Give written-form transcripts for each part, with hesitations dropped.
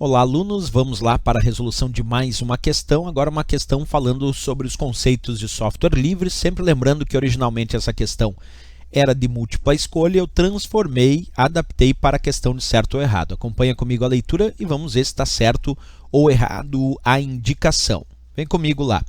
Olá, alunos! Vamos lá para a resolução de mais uma questão. Agora uma questão falando sobre os conceitos de software livre. Sempre lembrando que originalmente essa questão era de múltipla escolha. Eu transformei, adaptei para a questão de certo ou errado. Acompanha comigo a leitura e vamos ver se está certo ou errado a indicação. Vem comigo lá.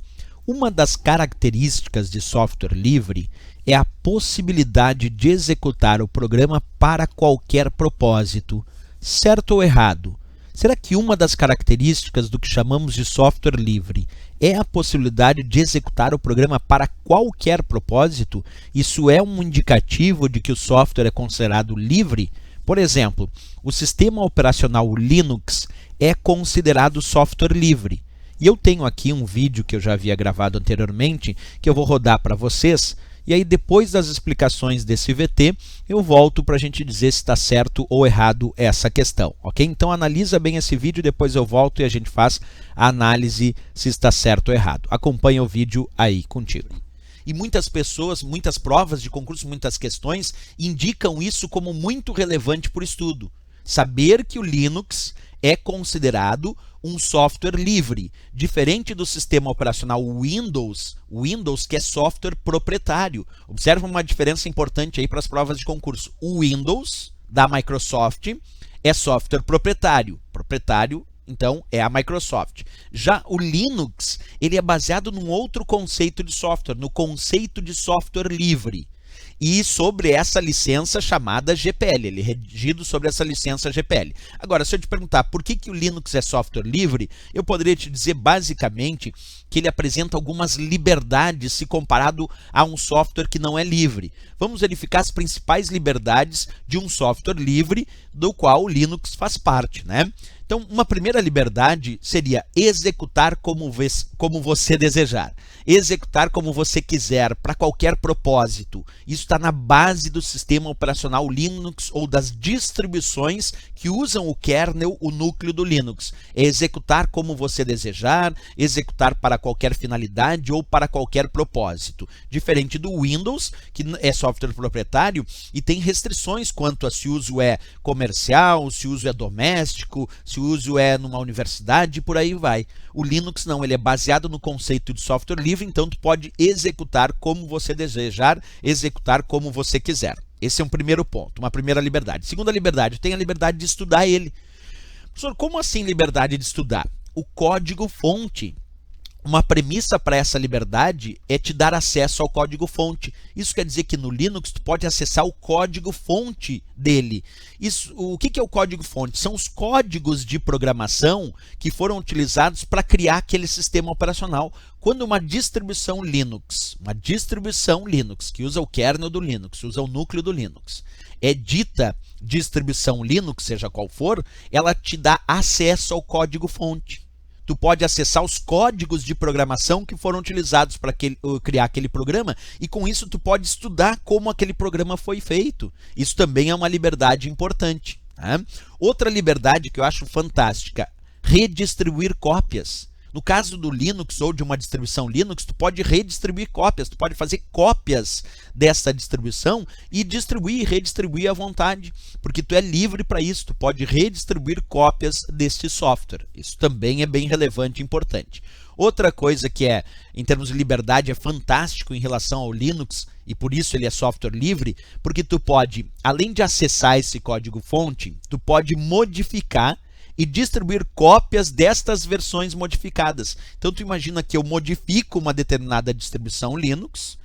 Uma das características de software livre é a possibilidade de executar o programa para qualquer propósito. Certo ou errado? Será que uma das características do que chamamos de software livre é a possibilidade de executar o programa para qualquer propósito? Isso é um indicativo de que o software é considerado livre? Por exemplo, o sistema operacional Linux é considerado software livre. E eu tenho aqui um vídeo que eu já havia gravado anteriormente, que eu vou rodar para vocês. E aí, depois das explicações desse VT, eu volto para a gente dizer se está certo ou errado essa questão, ok? Então, analisa bem esse vídeo, depois eu volto e a gente faz a análise se está certo ou errado. Acompanha o vídeo aí contigo. E muitas pessoas, muitas provas de concurso, muitas questões, indicam isso como muito relevante para o estudo. Saber que o Linux é considerado um software livre, diferente do sistema operacional Windows, que é software proprietário. Observa uma diferença importante aí para as provas de concurso. O Windows, da Microsoft, é software proprietário. Proprietário, então, é a Microsoft. Já o Linux, ele é baseado num outro conceito de software, no conceito de software livre. E sobre essa licença chamada GPL, ele é redigido sobre essa licença GPL. Agora, se eu te perguntar por que o Linux é software livre, eu poderia te dizer basicamente que ele apresenta algumas liberdades se comparado a um software que não é livre. Vamos verificar as principais liberdades de um software livre do qual o Linux faz parte, né? Então, uma primeira liberdade seria executar como você desejar. Executar como você quiser, para qualquer propósito. Isso está na base do sistema operacional Linux ou das distribuições que usam o kernel, o núcleo do Linux. É executar como você desejar, executar para qualquer finalidade ou para qualquer propósito. Diferente do Windows, que é software proprietário e tem restrições quanto a se o uso é comercial, se o uso é doméstico, se o uso é numa universidade e por aí vai. O Linux não, ele é baseado no conceito de software livre, então tu pode executar como você desejar, executar como você quiser. Esse é um primeiro ponto, uma primeira liberdade. Segunda liberdade, tem a liberdade de estudar ele. Professor, como assim liberdade de estudar? O código-fonte. Uma premissa para essa liberdade é te dar acesso ao código-fonte. Isso quer dizer que no Linux tu pode acessar o código-fonte dele. O que é o código-fonte? São os códigos de programação que foram utilizados para criar aquele sistema operacional. Quando uma distribuição Linux que usa o kernel do Linux, usa o núcleo do Linux, é dita distribuição Linux, seja qual for, ela te dá acesso ao código-fonte. Tu pode acessar os códigos de programação que foram utilizados para criar aquele programa e com isso tu pode estudar como aquele programa foi feito. Isso também é uma liberdade importante, né? Outra liberdade que eu acho fantástica, redistribuir cópias. No caso do Linux ou de uma distribuição Linux, tu pode redistribuir cópias, tu pode fazer cópias dessa distribuição e distribuir e redistribuir à vontade, porque tu é livre para isso, tu pode redistribuir cópias deste software. Isso também é bem relevante e importante. Outra coisa que é, em termos de liberdade, é fantástico em relação ao Linux, e por isso ele é software livre, porque tu pode, além de acessar esse código-fonte, tu pode modificar e distribuir cópias destas versões modificadas. Então, tu imagina que eu modifico uma determinada distribuição Linux,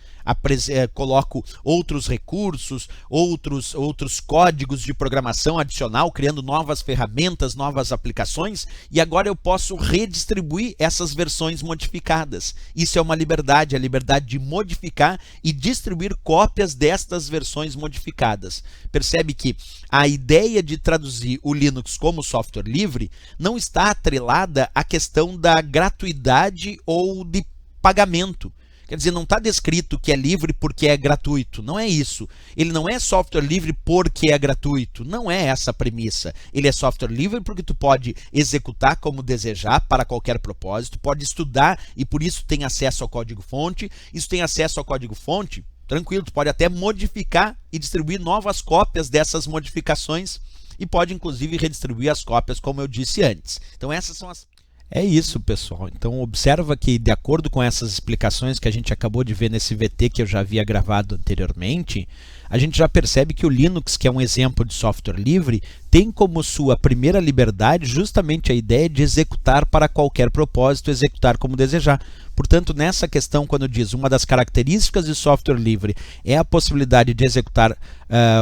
coloco outros recursos, outros códigos de programação adicional, criando novas ferramentas, novas aplicações, e agora eu posso redistribuir essas versões modificadas. Isso é uma liberdade, a liberdade de modificar e distribuir cópias destas versões modificadas. Percebe que a ideia de traduzir o Linux como software livre não está atrelada à questão da gratuidade ou de pagamento. Quer dizer, não está descrito que é livre porque é gratuito. Não é isso. Ele não é software livre porque é gratuito. Não é essa a premissa. Ele é software livre porque tu pode executar como desejar para qualquer propósito, pode estudar e por isso tem acesso ao código-fonte. Isso tem acesso ao código-fonte, tranquilo, tu pode até modificar e distribuir novas cópias dessas modificações. e pode inclusive redistribuir as cópias, como eu disse antes. Então essas são as... É isso, pessoal. Então observa que, de acordo com essas explicações que a gente acabou de ver nesse VT que eu já havia gravado anteriormente, a gente já percebe que o Linux, que é um exemplo de software livre, tem como sua primeira liberdade justamente a ideia de executar para qualquer propósito, executar como desejar. Portanto, nessa questão, quando diz uma das características de software livre é a possibilidade de executar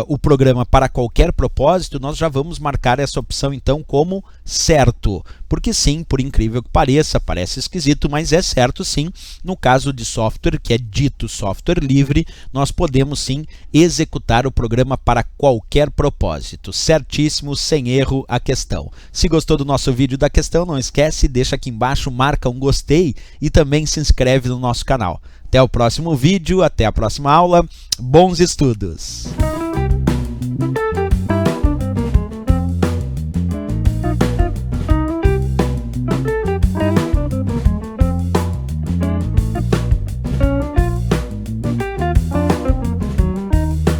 o programa para qualquer propósito, nós já vamos marcar essa opção então como certo. Porque sim, por incrível que pareça, parece esquisito, mas é certo sim. No caso de software, que é dito software livre, nós podemos sim executar o programa para qualquer propósito. Certíssimo, sem erro a questão. Se gostou do nosso vídeo da questão, não esquece, deixa aqui embaixo, marca um gostei e também se inscreve no nosso canal. Até o próximo vídeo, até a próxima aula. Bons estudos!